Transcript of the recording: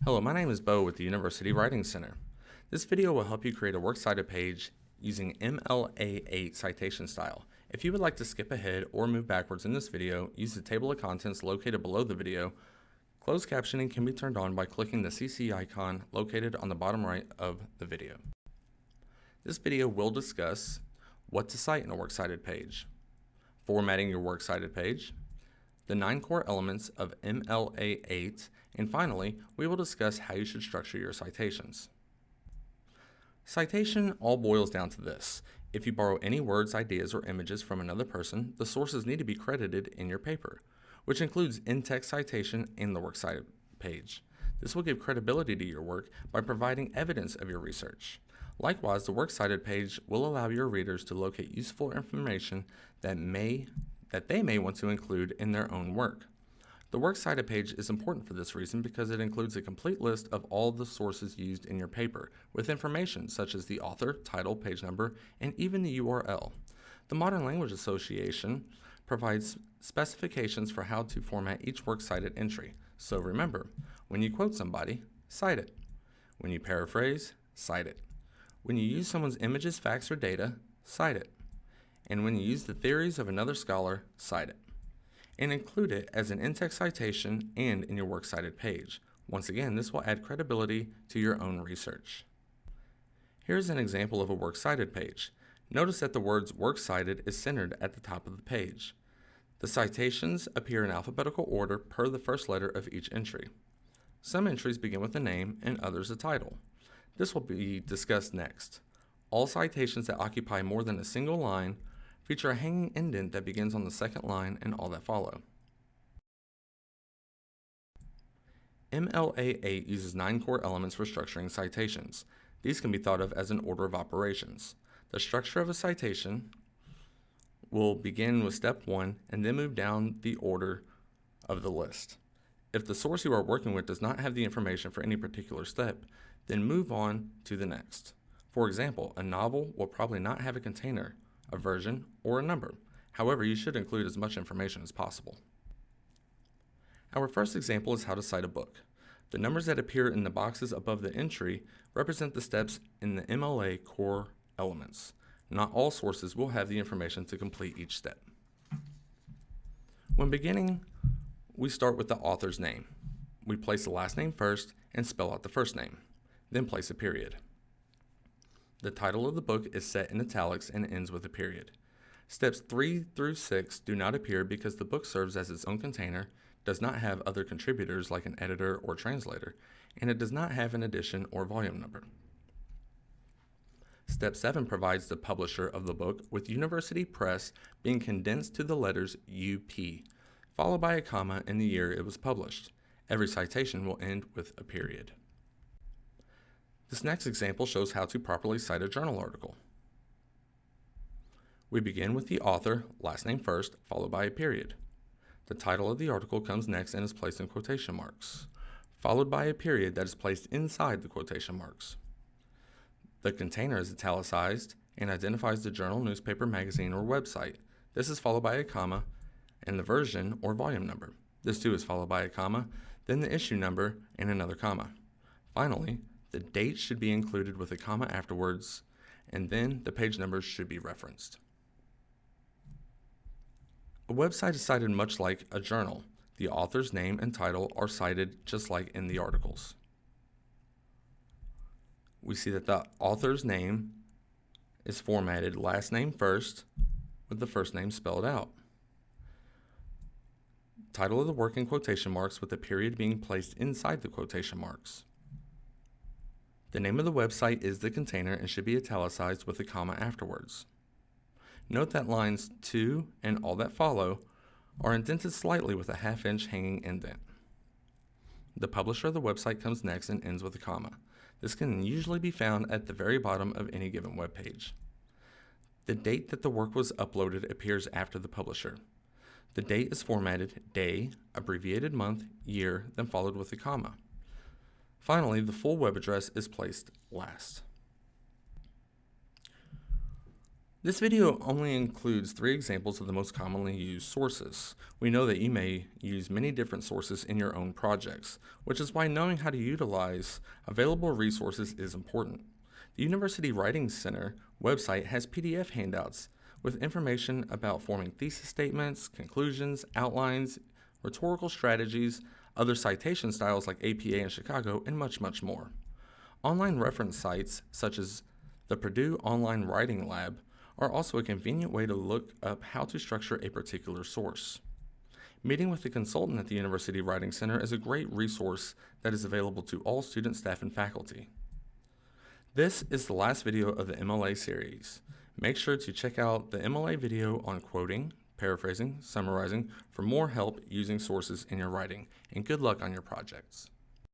Hello, my name is Bo with the University Writing Center. This video will help you create a works cited page using MLA 8 citation style. If you would like to skip ahead or move backwards in this video, use the table of contents located below the video. Closed captioning can be turned on by clicking the CC icon located on the bottom right of the video. This video will discuss what to cite in a works cited page, formatting your works cited page, the 9 core elements of MLA 8, and finally, we will discuss how you should structure your citations. Citation all boils down to this. If you borrow any words, ideas, or images from another person, the sources need to be credited in your paper, which includes in-text citation and the works cited page. This will give credibility to your work by providing evidence of your research. Likewise, the works cited page will allow your readers to locate useful information that they may want to include in their own work. The works cited page is important for this reason because it includes a complete list of all the sources used in your paper, with information such as the author, title, page number, and even the URL. The Modern Language Association provides specifications for how to format each works cited entry. So remember, when you quote somebody, cite it. When you paraphrase, cite it. When you use someone's images, facts, or data, cite it. And when you use the theories of another scholar, cite it. And include it as an in-text citation and in your works cited page. Once again, this will add credibility to your own research. Here's an example of a works cited page. Notice that the words works cited is centered at the top of the page. The citations appear in alphabetical order per the first letter of each entry. Some entries begin with a name and others a title. This will be discussed next. All citations that occupy more than a single line feature a hanging indent that begins on the second line and all that follow. MLA 8 uses 9 core elements for structuring citations. These can be thought of as an order of operations. The structure of a citation will begin with step 1 and then move down the order of the list. If the source you are working with does not have the information for any particular step, then move on to the next. For example, a novel will probably not have a container, a version, or a number. However, you should include as much information as possible. Our first example is how to cite a book. The numbers that appear in the boxes above the entry represent the steps in the MLA core elements. Not all sources will have the information to complete each step. When beginning, we start with the author's name. We place the last name first and spell out the first name, then place a period. The title of the book is set in italics and ends with a period. Steps 3 through 6 do not appear because the book serves as its own container, does not have other contributors like an editor or translator, and it does not have an edition or volume number. Step 7 provides the publisher of the book, with University Press being condensed to the letters UP, followed by a comma and the year it was published. Every citation will end with a period. This next example shows how to properly cite a journal article. We begin with the author, last name first, followed by a period. The title of the article comes next and is placed in quotation marks, followed by a period that is placed inside the quotation marks. The container is italicized and identifies the journal, newspaper, magazine, or website. This is followed by a comma and the version or volume number. This too is followed by a comma, then the issue number and another comma. Finally, the date should be included with a comma afterwards, and then the page numbers should be referenced. A website is cited much like a journal. The author's name and title are cited just like in the articles. We see that the author's name is formatted last name first with the first name spelled out. Title of the work in quotation marks with the period being placed inside the quotation marks. The name of the website is the container and should be italicized with a comma afterwards. Note that lines 2 and all that follow are indented slightly with a half-inch hanging indent. The publisher of the website comes next and ends with a comma. This can usually be found at the very bottom of any given web page. The date that the work was uploaded appears after the publisher. The date is formatted day, abbreviated month, year, then followed with a comma. Finally, the full web address is placed last. This video only includes 3 examples of the most commonly used sources. We know that you may use many different sources in your own projects, which is why knowing how to utilize available resources is important. The University Writing Center website has PDF handouts with information about forming thesis statements, conclusions, outlines, rhetorical strategies, other citation styles like APA and Chicago, and much, much more. Online reference sites such as the Purdue Online Writing Lab are also a convenient way to look up how to structure a particular source. Meeting with the consultant at the University Writing Center is a great resource that is available to all students, staff, and faculty. This is the last video of the MLA series. Make sure to check out the MLA video on quoting, paraphrasing, summarizing for more help using sources in your writing, and good luck on your projects.